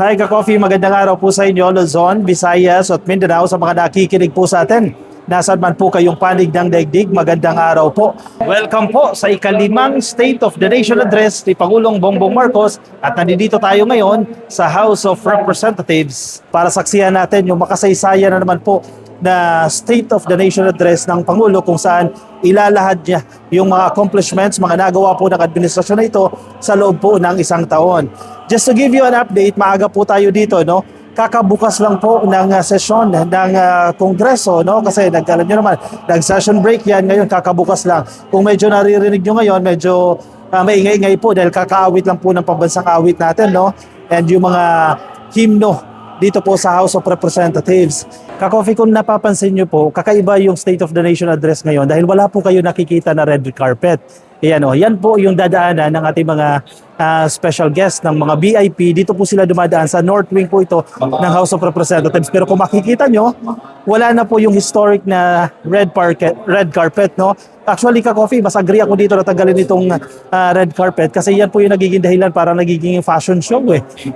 Hi ka-coffee, magandang araw po sa inyo, Luzon, Visayas at Mindanao sa mga nakikinig po sa atin. Nasaan man po kayong panig ng daigdig, magandang araw po. Welcome po sa ikalimang State of the Nation Address ni Pangulong Bongbong Marcos at nandito tayo ngayon sa House of Representatives para saksihan natin yung makasaysayan na naman po na State of the Nation Address ng Pangulo kung saan ilalahad niya yung mga accomplishments, mga nagawa po ng administrasyon na ito sa loob po ng isang taon. Just to give you an update, maaga po tayo dito, no? Kakabukas lang po ng sesyon ng Kongreso, no? Kasi nagkaroon nyo naman, nag-session break yan, ngayon kakabukas lang. Kung medyo naririnig nyo ngayon, medyo maingay-ingay po dahil kakaawit lang po ng pambansang awit natin, no? And yung mga himno dito po sa House of Representatives. Ka-coffee, kung napapansin nyo po, kakaiba yung State of the Nation Address ngayon dahil wala po kayo nakikita na red carpet. Ayan, yan po yung dadaanan ng ating mga special guests ng mga VIP. Dito po sila dumadaan sa North Wing po ito ng House of Representatives. Pero kung makikita nyo, wala na po yung historic na red carpet, no? Actually, ka-coffee, mas agree ako dito na tanggalin itong red carpet kasi yan po yung nagiging dahilan para nagiging fashion show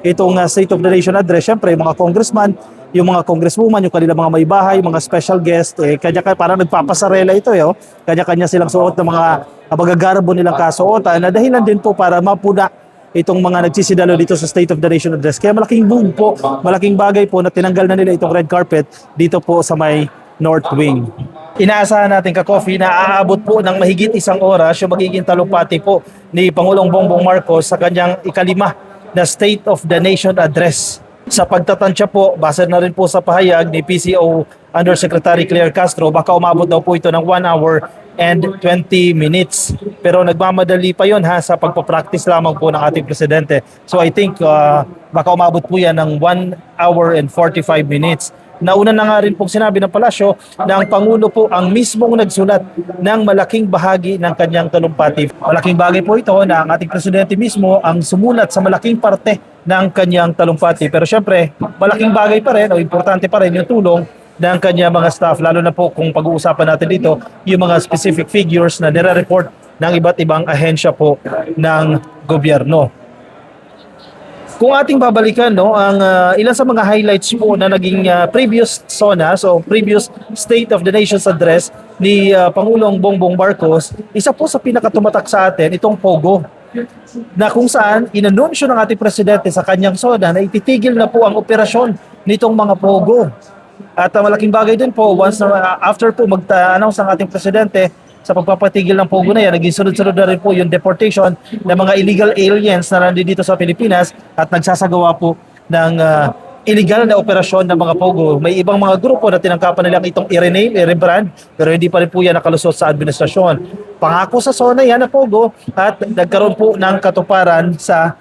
Itong State of the Nation Address, syempre, yung mga congressman, yung mga congresswoman, yung kanilang mga may bahay, mga special guest, kanya-kanya parang nagpapasarela ito, kanya-kanya silang suot ng mga magagarbo nilang kasuotan na dahilan din po para mapuna itong mga nagsisidalo dito sa State of the Nation Address. Kaya malaking boom po, malaking bagay po na tinanggal na nila itong red carpet dito po sa may North Wing. Inaasahan natin ka-coffee na aabot po ng mahigit isang oras yung magiging talumpati po ni Pangulong Bongbong Marcos sa kanyang ikalima na State of the Nation Address. Sa pagtatansya po, base na rin po sa pahayag ni PCO Undersecretary Claire Castro, baka umabot daw po ito ng 1 hour and 20 minutes. Pero nagmamadali pa yon sa pagpapractice lamang po ng ating presidente. So I think baka umabot po yan ng 1 hour and 45 minutes. Nauna na nga rin pong sinabi ng palasyo na ang Pangulo po ang mismong nagsulat ng malaking bahagi ng kanyang talumpati. Malaking bagay po ito na ang ating presidente mismo ang sumulat sa malaking parte ng kanyang talumpati. Pero syempre, malaking bagay pa rin o importante pa rin yung tulong ng kanyang mga staff, lalo na po kung pag-uusapan natin dito yung mga specific figures na nire-report ng iba't ibang ahensya po ng gobyerno. Kung ating babalikan, ang ilan sa mga highlights po na naging previous SONA, so previous State of the Nation's Address ni Pangulong Bongbong Marcos, isa po sa pinakatumatak sa atin itong POGO, na kung saan inanunsyo ng ating presidente sa kanyang SONA na ititigil na po ang operasyon nitong mga POGO. At malaking bagay din po, once na, after po mag-announce ang ating presidente sa pagpapatigil ng POGO na yan, naging sunod-sunod na rin po yung deportation ng mga illegal aliens na nandito sa Pilipinas at nagsasagawa po ng illegal na operasyon ng mga POGO. May ibang mga grupo na tinangkapan nilang itong i-rename, i-rebrand, pero hindi pa rin po yan nakalusot sa administrasyon. Pangako sa SONA yan na POGO at nagkaroon po ng katuparan sa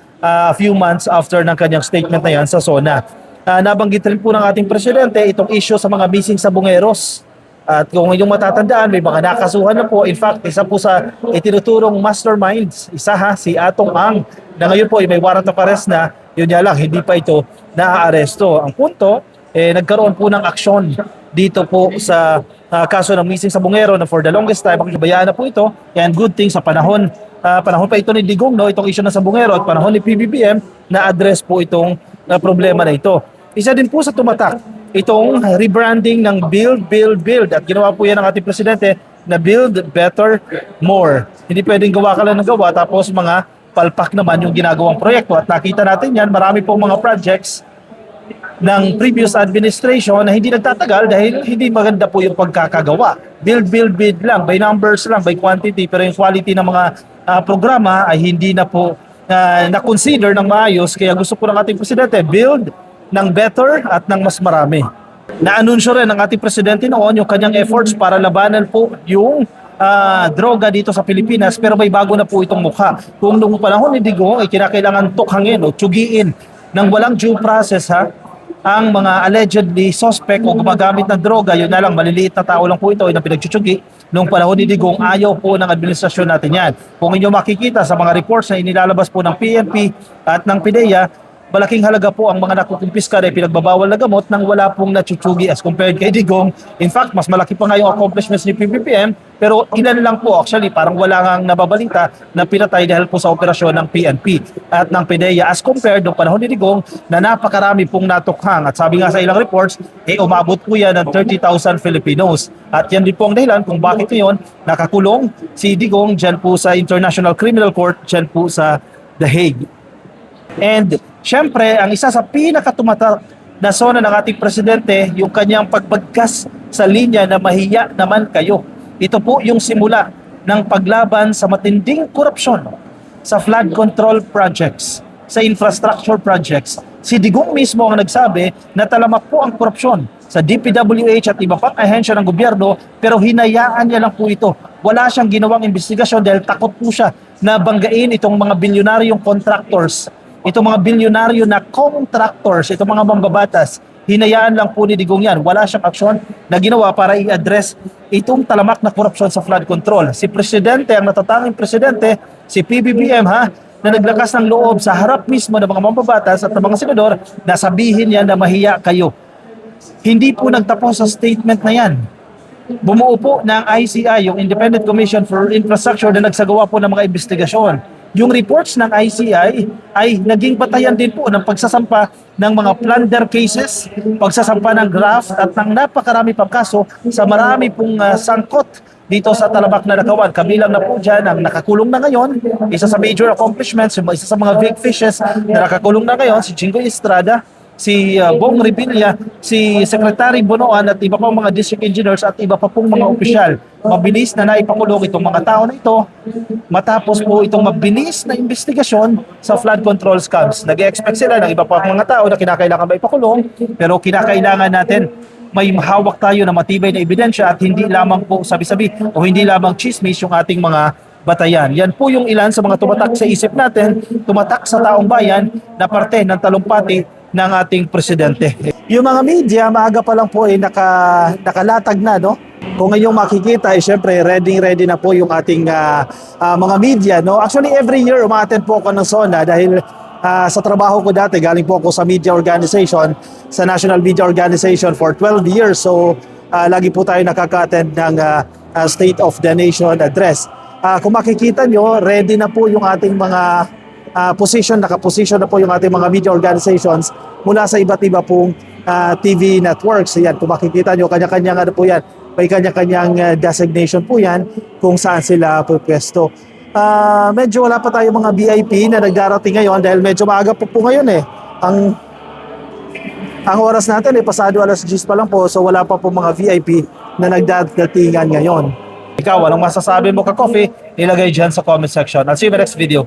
few months after ng kanyang statement na yan sa SONA. Nabanggit rin po ng ating presidente itong issue sa mga missing sabongeros. At kung inyong matatandaan, may mga nakasuhan na po. In fact, isa po sa itinuturong masterminds, si Atong Ang, na ngayon po may warrant of arrest na, yun nga lang, hindi pa ito naaaresto. Ang punto, nagkaroon po ng aksyon dito po sa kaso ng missing sabongero na for the longest time, bayaan na po ito, and good thing sa panahon pa ito ni Digong, itong issue ng sabongero at panahon ni PBBM, na-address po itong problema na ito. Isa din po sa tumatak, itong rebranding ng Build. At ginawa po yan ng ating presidente na Build Better More. Hindi pwedeng gawa ka lang ng gawa tapos mga palpak naman yung ginagawang proyekto. At nakita natin yan, marami pong mga projects ng previous administration na hindi nagtatagal dahil hindi maganda po yung pagkakagawa. Build lang, by numbers lang, by quantity. Pero yung quality ng mga programa ay hindi na po na-consider ng maayos. Kaya gusto po ng ating presidente, build ng better at ng mas marami. Na-anunsyo rin ng ating presidente noon yung kanyang efforts para labanan po yung droga dito sa Pilipinas, pero may bago na po itong mukha. Kung noong panahon ni Digong ay kinakailangan tukhangin o tsugiin ng walang due process ang mga allegedly suspect o gumagamit ng droga, yun na lang, maliliit na tao lang po ito na pinagtsugi. Noong panahon ni Digong, ayaw po ng administrasyon natin yan. Kung inyo makikita sa mga reports na inilalabas po ng PNP at ng PIDEA, malaking halaga po ang mga nakukumpiska na pinagbabawal na gamot nang wala pong natsuchugi as compared kay Digong. In fact, mas malaki pa nga yung accomplishments ni PBBM, pero ilan lang po actually, parang wala ngang nababalita na pinatay dahil po sa operasyon ng PNP at ng PDEA as compared noong panahon ni Digong na napakarami pong natukhang. At sabi nga sa ilang reports, umabot po yan ng 30,000 Filipinos. At yan din po ang dahilan kung bakit ngayon nakakulong si Digong dyan po sa International Criminal Court, dyan po sa The Hague. And syempre, ang isa sa pinakatumatak na sona ng ating presidente, yung kanyang pagbagkas sa linya na mahiya naman kayo. Ito po yung simula ng paglaban sa matinding korupsyon sa flood control projects, sa infrastructure projects. Si Digong mismo ang nagsabi na talamak po ang korupsyon sa DPWH at iba pang ahensya ng gobyerno, pero hinayaan niya lang po ito. Wala siyang ginawang investigasyon dahil takot po siya na banggain itong mga bilyonaryong contractors, itong mga bilyonaryo na contractors, itong mga mambabatas. Hinayaan lang po ni Digong yan. Wala siyang aksyon na ginawa para i-address itong talamak na korupsyon sa flood control. Si Presidente, ang natatanging Presidente, si PBBM na naglakas ng loob sa harap mismo ng mga mambabatas at ng mga senador na sabihin niya na mahiya kayo. Hindi po nagtapos sa statement na yan. Bumuo po ng ICI, yung Independent Commission for Infrastructure, na nagsagawa po ng mga investigasyon. Yung reports ng ICI ay naging batayan din po ng pagsasampa ng mga plunder cases, pagsasampa ng graft at ng napakarami pang kaso sa marami pong sangkot dito sa Talamak na Nakawan. Kabilang na po dyan ang nakakulong na ngayon, isa sa major accomplishments, isa sa mga big fishes na nakakulong na ngayon, si Jingoy Estrada, si Bong Revilla, si Secretary Bonoan at iba pang mga district engineers at iba pa pong mga opisyal. Mabilis na naipakulong itong mga tao na ito matapos po itong mabilis na investigasyon sa flood control scams. Nag-expect sila ng iba pang mga tao na kinakailangan ba ipakulong, pero kinakailangan natin may mahawak tayo na matibay na ebidensya at hindi lamang po sabi-sabi o hindi lamang chismis yung ating mga batayan. Yan po yung ilan sa mga tumatak sa isip natin, tumatak sa taong bayan na parte ng talumpati ng ating presidente. Yung mga media, maaga pa lang po nakalatag na, no? Kung ngayong makikita, syempre, ready na po yung ating mga media, no? Actually, every year, umattend po ako ng SONA dahil sa trabaho ko dati, galing po ako sa media organization, sa National Media Organization for 12 years. So, lagi po tayo nakaka-attend ng State of the Nation address. Kung makikita nyo, ready na po yung ating mga nakaposition na po yung ating mga media organizations mula sa iba't iba pong TV networks. Yan, kung makikita nyo, kanya-kanyang po yan. May kanya-kanyang designation po yan kung saan sila pwesto. Medyo wala pa tayo mga VIP na nagdarating ngayon dahil medyo maaga po ngayon eh. Ang oras natin pasado alas 10 pa lang po, so wala pa po mga VIP na nagdadatingan ngayon. Ikaw, anong masasabi mo ka-coffee? Ilagay dyan sa comment section. I'll see you in the next video.